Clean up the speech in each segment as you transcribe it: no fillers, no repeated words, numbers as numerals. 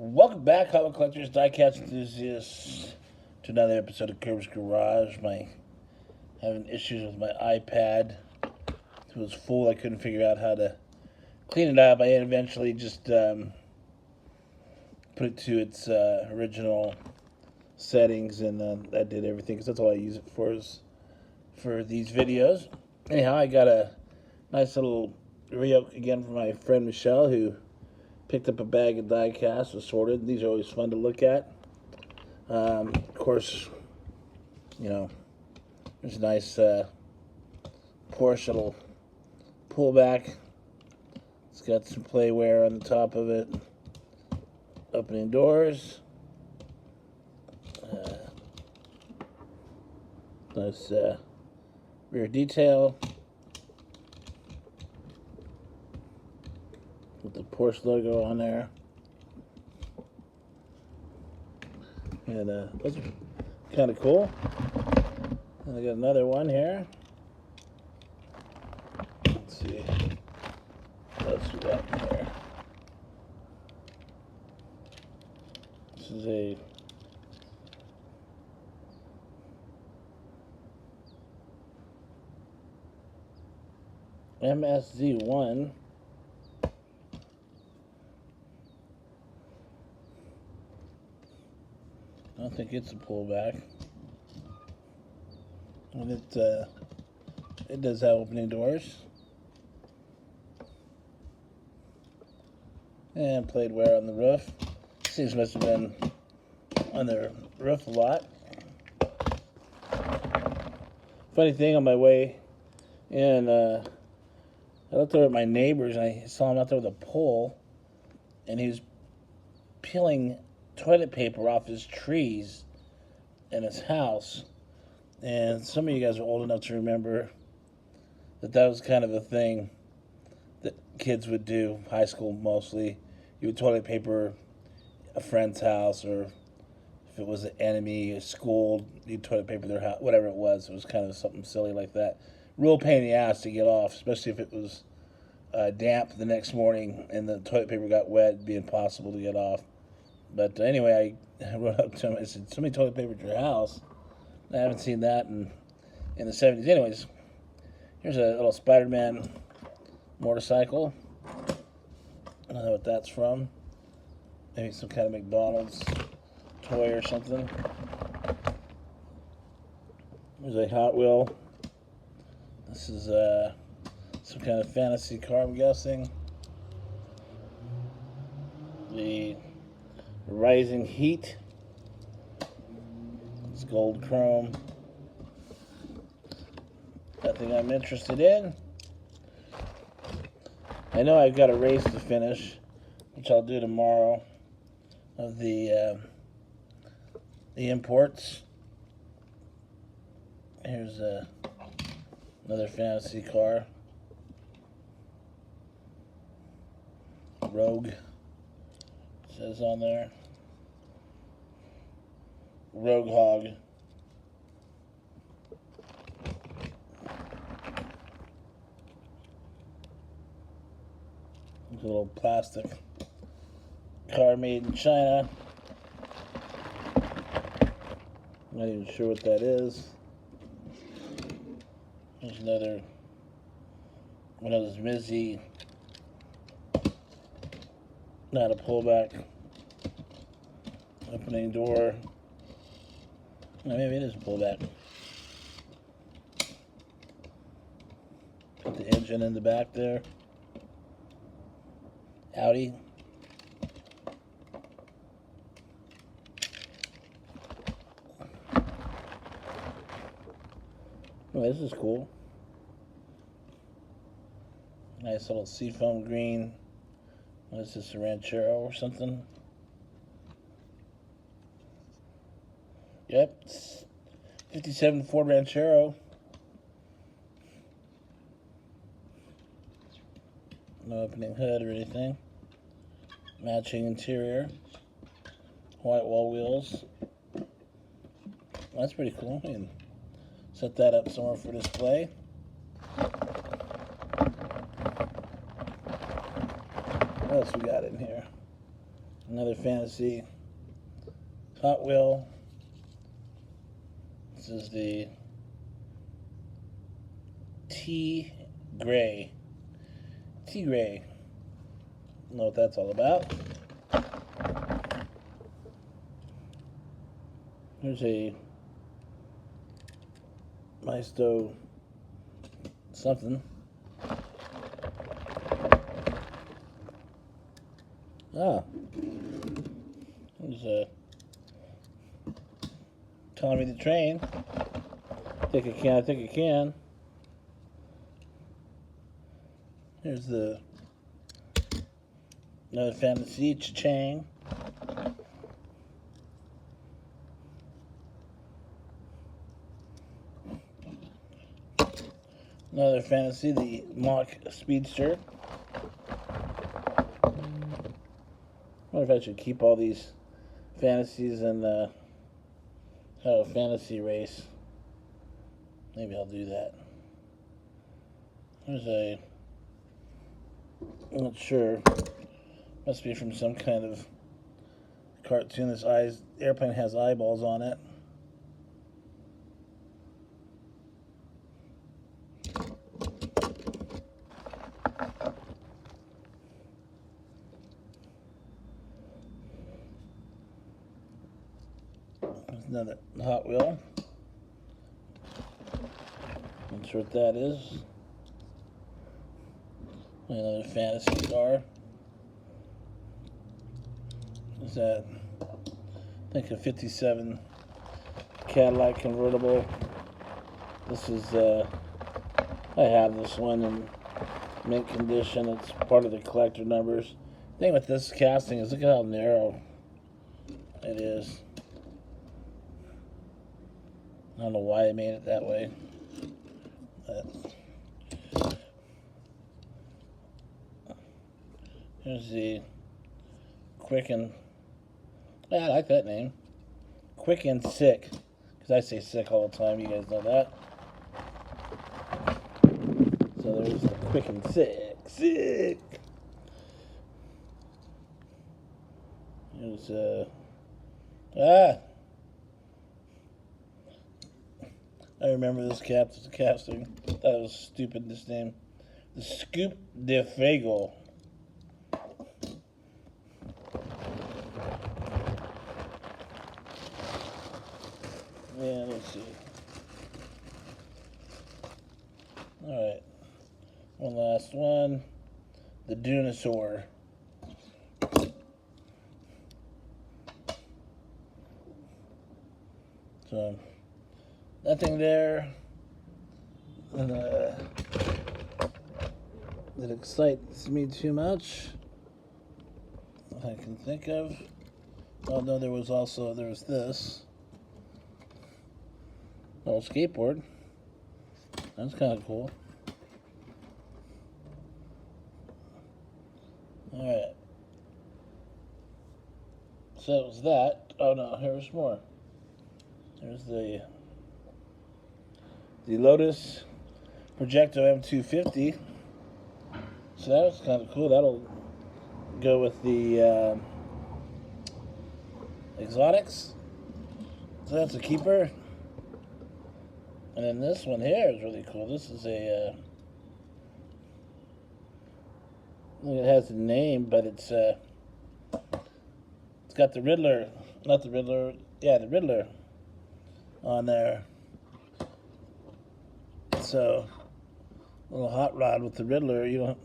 Welcome back, comic collectors, diecast enthusiasts, to another episode of Kirby's Garage. Having issues with my iPad. It was full. I couldn't figure out how to clean it up. I eventually just put it to its original settings, and that did everything, because that's all I use it for, is for these videos. Anyhow, I got a nice little RAOK again from my friend Michelle, who picked up a bag of die-cast assorted. These are always fun to look at. Of course, you know, there's a nice Porsche little pullback. It's got some playware on the top of it. Opening doors. Nice rear detail with the Porsche logo on there. And those are kind of cool. And I got another one here. Let's see what else we got in here. This is a MSZ1. I don't think it's a pullback. And it does have opening doors. And played wear on the roof. These must have been on their roof a lot. Funny thing, on my way in, I looked over at my neighbors and I saw him out there with a pole, and he was peeling toilet paper off his trees in his house. And some of you guys are old enough to remember that was kind of a thing that kids would do, high school mostly. You would toilet paper a friend's house, or if it was an enemy, a school, you'd toilet paper their house, whatever it was. It was kind of something silly like that. Real pain in the ass to get off, especially if it was damp the next morning and the toilet paper got wet. It'd be impossible to get off. But anyway, I wrote up to him. I said, "Somebody toilet papered your house." I haven't seen that in the 70s. Anyways, here's a little Spider-Man motorcycle. I don't know what that's from. Maybe some kind of McDonald's toy or something. There's a Hot Wheel. This is some kind of fantasy car, I'm guessing. The Rising Heat. It's gold chrome. Nothing I'm interested in. I know I've got a race to finish, which I'll do tomorrow, of the imports. Here's another fantasy car. Rogue, it says on there. Rogue Hog. It's a little plastic car made in China. Not even sure what that is. There's another one of those Mizzy. Not a pullback. Opening door. No, maybe it is a pullback. Got the engine in the back there. Audi. Oh, this is cool. Nice little seafoam green. What is this, a Ranchero or something? Yep, 57 Ford Ranchero. No opening hood or anything. Matching interior. White wall wheels. Well, that's pretty cool. You can set that up somewhere for display. What else we got in here? Another fantasy Hot Wheel. This is the T-Gray. T-Gray. Don't know what that's all about. Here's a Maisto something. Ah. There's a telling me the train. Think I can, I think I can. Here's the another fantasy, cha-chang. Another fantasy, the Mock Speedster. I wonder if I should keep all these fantasies and have a fantasy race. Maybe I'll do that. There's a, I'm not sure, must be from some kind of cartoon. This airplane has eyeballs on it. Another Hot Wheel. Not sure what that is. Another fantasy car. Is that, I think, a 57 Cadillac convertible. This is, I have this one in mint condition. It's part of the collector numbers. The thing with this casting is look at how narrow it is. I don't know why I made it that way. But here's the Quick and, yeah, I like that name. Quick and Sick. Because I say sick all the time, you guys know that. So there's the Quick and Sick. Sick! Here's, I remember this casting. That was stupid, this name. The Scoop de Fago. Yeah, let's see. Alright. One last one. The Dunosaur. So, nothing there that excites me too much. I can think of. Oh no, there was this. Oh, skateboard. That's kind of cool. Alright. So it was that. Oh no, here's more. There's the Lotus Projecto M250. So that was kind of cool. That'll go with the exotics. So that's a keeper. And then this one here is really cool. This is a it has a name, but it's got the Riddler, not the Riddler, yeah, the Riddler on there. So, a little hot rod with the Riddler. You don't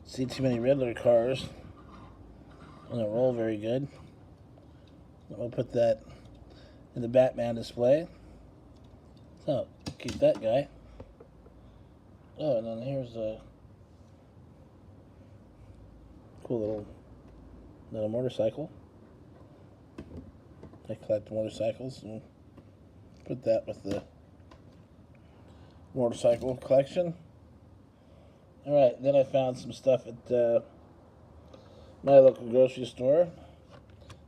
see too many Riddler cars. They don't roll very good. We'll put that in the Batman display. So, keep that guy. Oh, and then here's a cool little motorcycle. I collect motorcycles and put that with the motorcycle collection. Alright, then I found some stuff at my local grocery store.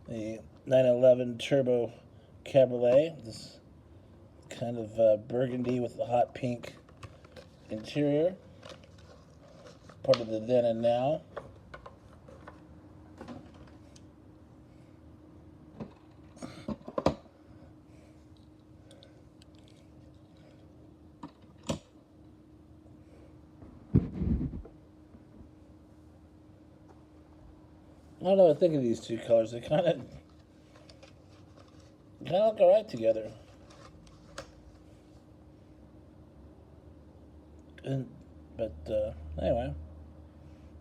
The 911 Turbo Cabriolet. This kind of burgundy with the hot pink interior. Part of the Then and Now. I don't know what I think of these two colors. They kind of look alright together. But anyway,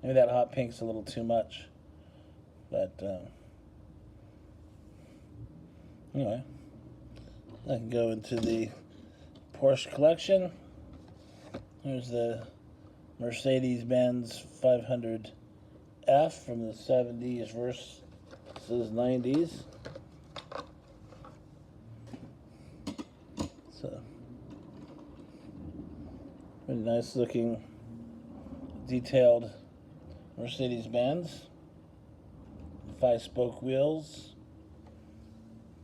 maybe that hot pink's a little too much. But anyway, I can go into the Porsche collection. Here's the Mercedes-Benz 500F from the 70s versus 90s. So, pretty nice looking detailed Mercedes-Benz. 5-spoke wheels.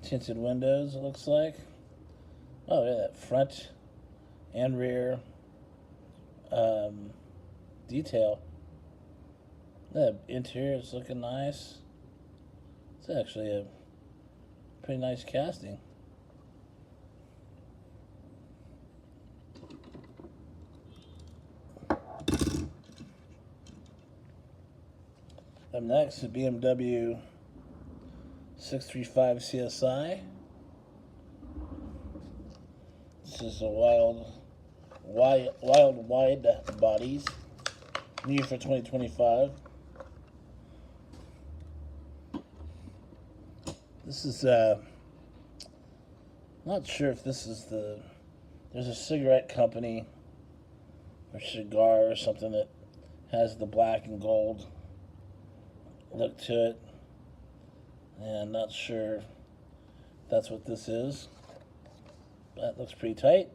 Tinted windows, it looks like. Oh, yeah, that front and rear detail. The interior is looking nice. It's actually a pretty nice casting. Up next, the BMW 635 CSI. This is a wild wide bodies, new for 2025. This is not sure if this is there's a cigarette company or cigar or something that has the black and gold look to it, and I'm not sure if that's what this is, but it looks pretty tight.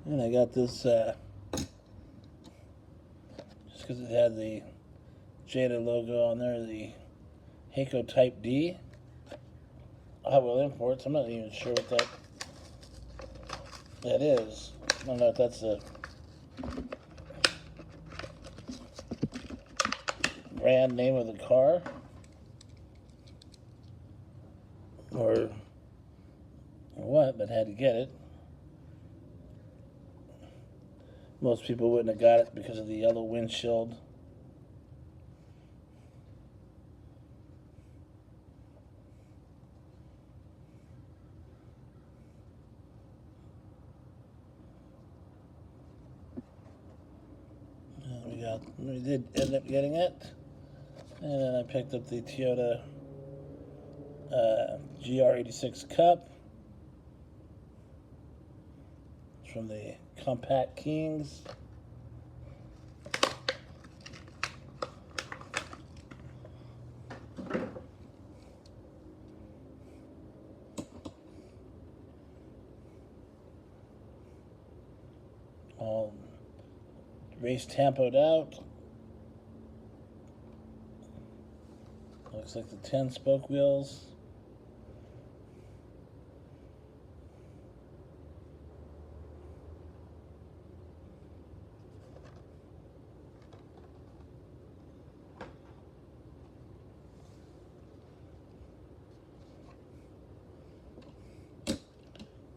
And I got this just because it had the Jada logo on there, the Heiko Type D Hot Wheel Imports. I'm not even sure what that is. I don't know if that's a brand name of the car or what, but had to get it. Most people wouldn't have got it because of the yellow windshield. We did end up getting it. And then I picked up the Toyota GR86 Cup. It's from the Compact Kings. All race tampoed out. Looks like the 10-spoke wheels.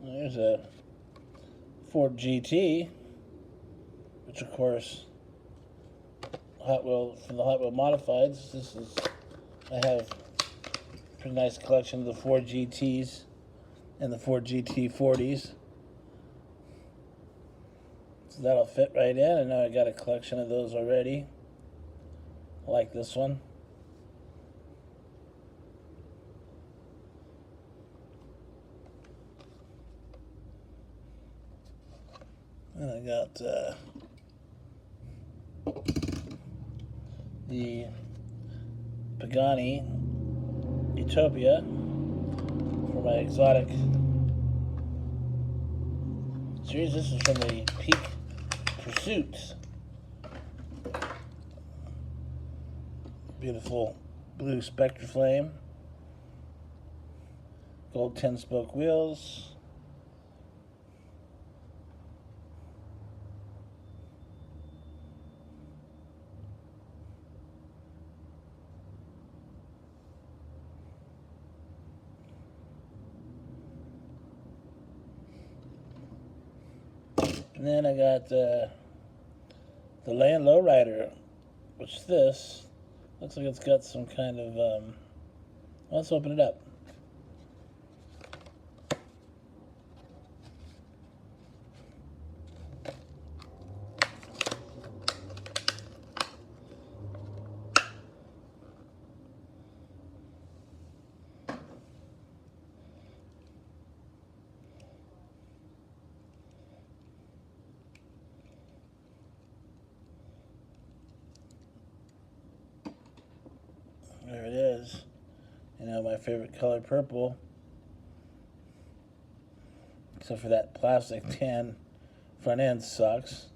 There's a Ford GT, which of course Hot Wheel from the Hot Wheel Modifieds. I have a pretty nice collection of the Ford GTs and the Ford GT40s. So that'll fit right in. I know I got a collection of those already. I like this one. And I got the Pagani Utopia for my exotic series. This is from the Peak Pursuits. Beautiful blue Spectre Flame. Gold 10-spoke wheels. And then I got the Land Lowrider, which this looks like it's got some kind of, let's open it up. There it is. You know, my favorite color, purple. Except for that plastic tan front end sucks.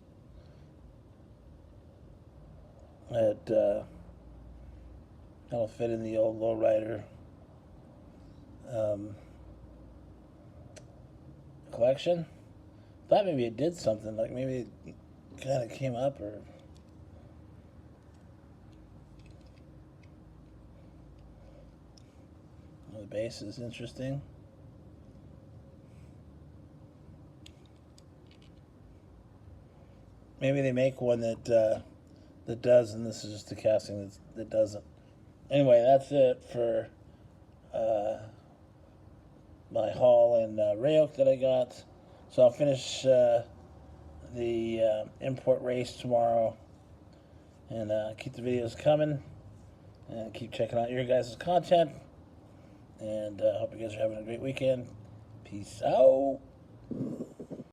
That'll fit in the old lowrider collection. Thought maybe it did something, like maybe it kind of came up or. The base is interesting. Maybe they make one that does, and this is just a casting that doesn't. Anyway, that's it for my haul and RAOK that I got. So I'll finish the import race tomorrow, and keep the videos coming, and keep checking out your guys' content. And I hope you guys are having a great weekend. Peace out.